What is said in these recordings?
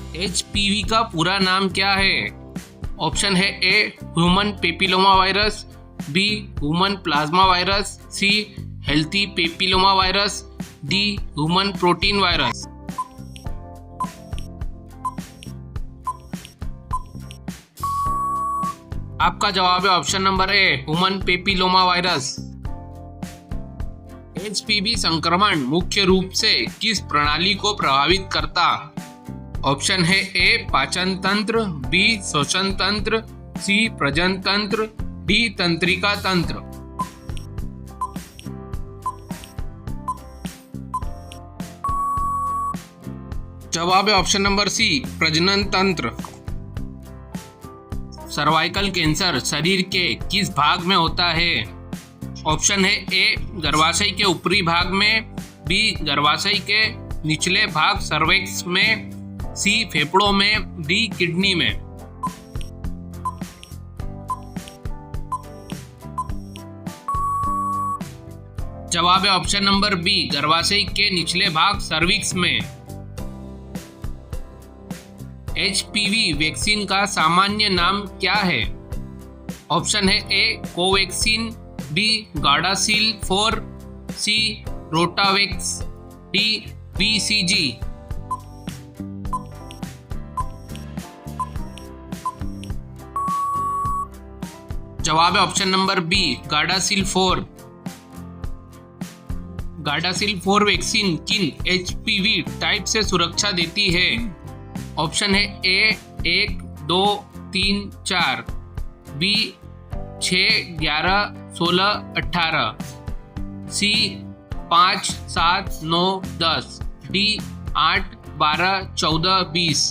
HPV का पूरा नाम क्या है? ऑप्शन है A human papilloma virus, B human plasma virus, C healthy papilloma virus, D human protein virus. आपका जवाब है option number A human papilloma virus. HPV संक्रमण मुख्य रूप से किस प्रणाली को प्रभावित करता? ऑप्शन है ए पाचन तंत्र, बी श्वसन तंत्र, सी प्रजनन तंत्र, डी तंत्रिका तंत्र। जवाब है ऑप्शन नंबर सी प्रजनन तंत्र। सर्वाइकल कैंसर शरीर के किस भाग में होता है? ऑप्शन है ए गर्भाशय के ऊपरी भाग में, बी गर्भाशय के निचले भाग सर्वेक्स में, सी फेफड़ों में, डी किडनी में। जवाब है ऑप्शन नंबर बी गर्भाशय के निचले भाग सर्विक्स में। HPV वैक्सीन का सामान्य नाम क्या है? ऑप्शन है A Covaxin, B Gardasil 4, C Rotavac, D BCG। जवाब है option number B Gardasil 4। Gardasil 4 vaccine किन HPV टाइप से सुरक्षा देती है? ऑप्शन है ए 1, 2, 3, 4, बी 6, 11, 16, 18, सी 5, 7, 9, 10, डी 8, 12, 14, 20।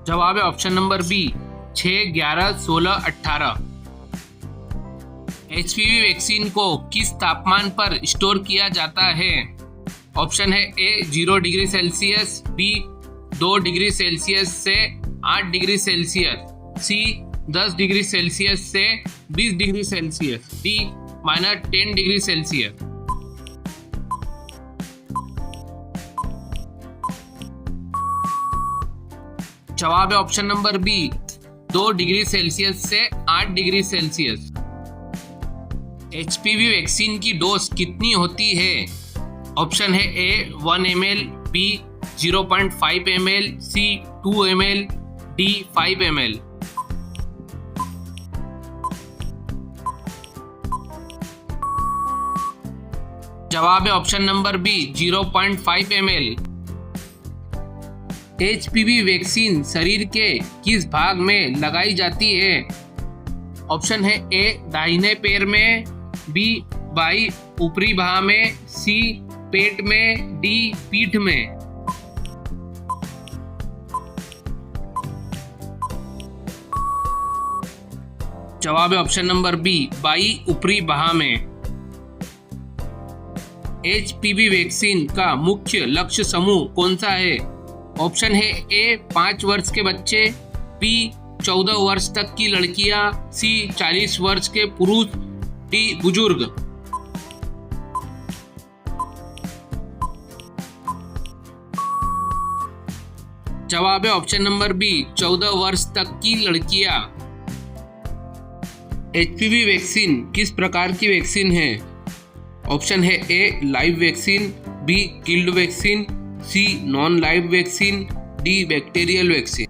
जवाब है option number B 6, 11, 16, 18। HPV vaccine को किस तापमान पर स्टोर किया जाता है? ऑप्शन है A 0 degree Celsius, B 2 degree Celsius से 8 degree Celsius, C 10 degree Celsius से 20 degree Celsius, D -10 degree Celsius. जवाब है option number B 2 degree Celsius से 8 डिग्री सेल्सियस। HPV वैक्सीन की डोज कितनी होती है? ऑप्शन है A 1 ml, B 0.5 ml, C 2 ml, D 5 ml। जवाब है option number B 0.5 ml। HPV vaccine शरीर के किस भाग में लगाई जाती है? ऑप्शन है ए दाहिने पैर में, बी बाई ऊपरी बाह में, सी पेट में, डी पीठ में। जवाब है ऑप्शन नंबर बी बाई ऊपरी बाह में। HPV वैक्सीन का मुख्य लक्ष्य समूह कौन सा है? ऑप्शन है ए 5 वर्ष के बच्चे, बी 14 वर्ष तक की लड़कियां, सी 40 वर्ष के पुरुष, डी बुजुर्ग। जवाब है ऑप्शन नंबर बी 14 वर्ष तक की लड़कियां। HPV वैक्सीन किस प्रकार की वैक्सीन है? ऑप्शन है A live vaccine, B killed vaccine, C non live vaccine, D bacterial vaccine.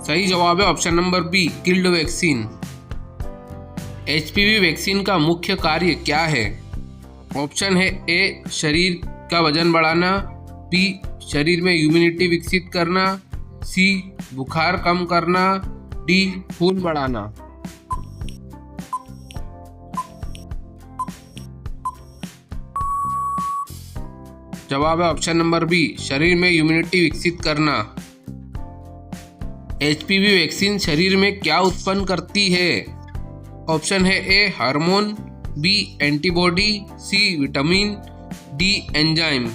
सही जवाब है option number B killed vaccine. HPV vaccine का मुख्य कार्य क्या है? ऑप्शन है ए शरीर का वजन बढ़ाना, बी शरीर में इम्यूनिटी विकसित करना, सी बुखार कम करना, डी खून बढ़ाना। जवाब है ऑप्शन नंबर बी शरीर में इम्यूनिटी विकसित करना। HPV वैक्सीन शरीर में क्या उत्पन्न करती है? ऑप्शन है A hormone, B antibody, C vitamin, D enzyme.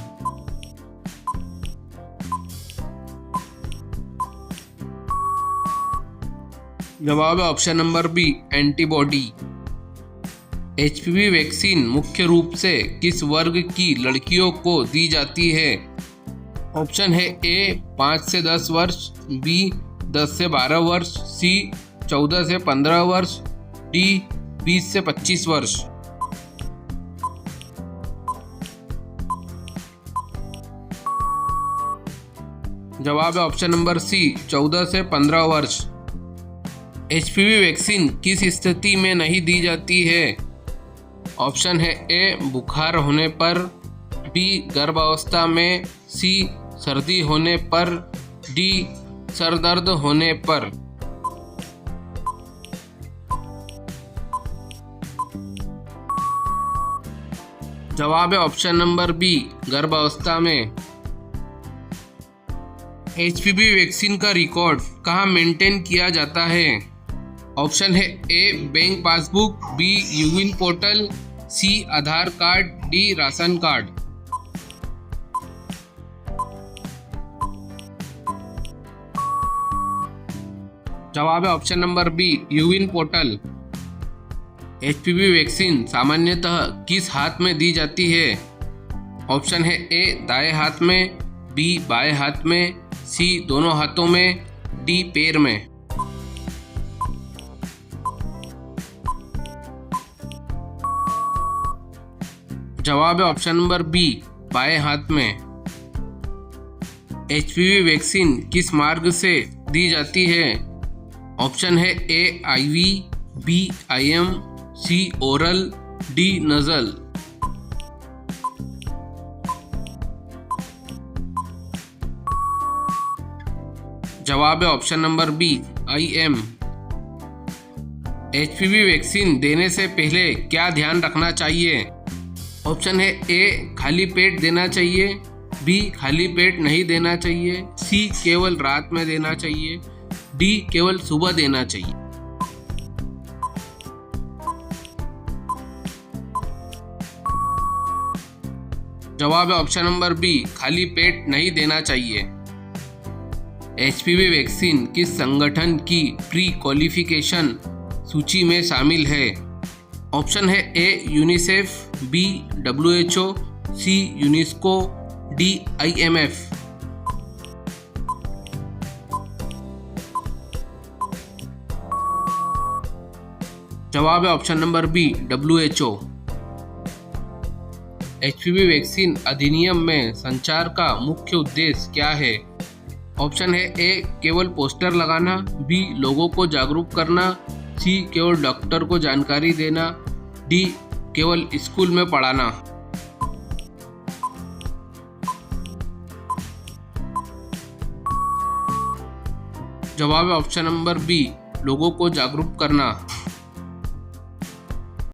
जवाब है option number B, antibody. HPV vaccine मुख्य रूप से किस वर्ग की लड़कियों को दी जाती है? ऑप्शन है ए 5 से 10 वर्ष, बी 10 से 12 वर्ष, सी 14 से 15 वर्ष, डी 20 से 25 वर्ष। जवाब है ऑप्शन नंबर सी, 14 से 15 वर्ष। एचपीवी वैक्सीन किस स्थिति में नहीं दी जाती है? ऑप्शन है ए बुखार होने पर, बी गर्भावस्था में, सी सर्दी होने पर, डी सर दर्द होने पर। जवाब है ऑप्शन नंबर बी, गर्भावस्था में। एचपीवी वैक्सीन का रिकॉर्ड कहाँ मेंटेन किया जाता है? ऑप्शन है ए बैंक पासबुक, बी यूविन portal, C Aadhaar card, D ration card. जवाब है ऑप्शन नंबर बी, यूविन पोर्टल। एचपीवी वैक्सीन सामान्यतः किस हाथ में दी जाती है? ऑप्शन है ए दाएं हाथ में, बी बाएं हाथ में, सी दोनों हाथों में, डी पैर में। जवाब है ऑप्शन नंबर बी, बाएं हाथ में। एचपीवी वैक्सीन किस मार्ग से दी जाती है? ऑप्शन है A IV, B IM, C oral, D nasal. जवाब है option number B, IM. HPV vaccine देने से पहले क्या ध्यान रखना चाहिए? ऑप्शन है ए खाली पेट देना चाहिए, बी खाली पेट नहीं देना चाहिए, सी केवल रात में देना चाहिए, डी केवल सुबह देना चाहिए। जवाब है ऑप्शन नंबर बी, खाली पेट नहीं देना चाहिए। एचपीवी वैक्सीन किस संगठन की प्री क्वालिफिकेशन सूची में शामिल है? ऑप्शन है A UNICEF, B WHO, C UNESCO, D IMF। जवाब है option number B, WHO। HPV vaccine अधिनियम में संचार का मुख्य उद्देश्य क्या है? ऑप्शन है ए केवल पोस्टर लगाना, बी लोगों को जागरूक करना, सी केवल डॉक्टर को जानकारी देना, डी केवल स्कूल में पढ़ाना। जवाब है ऑप्शन नंबर बी, लोगों को जागरूक करना।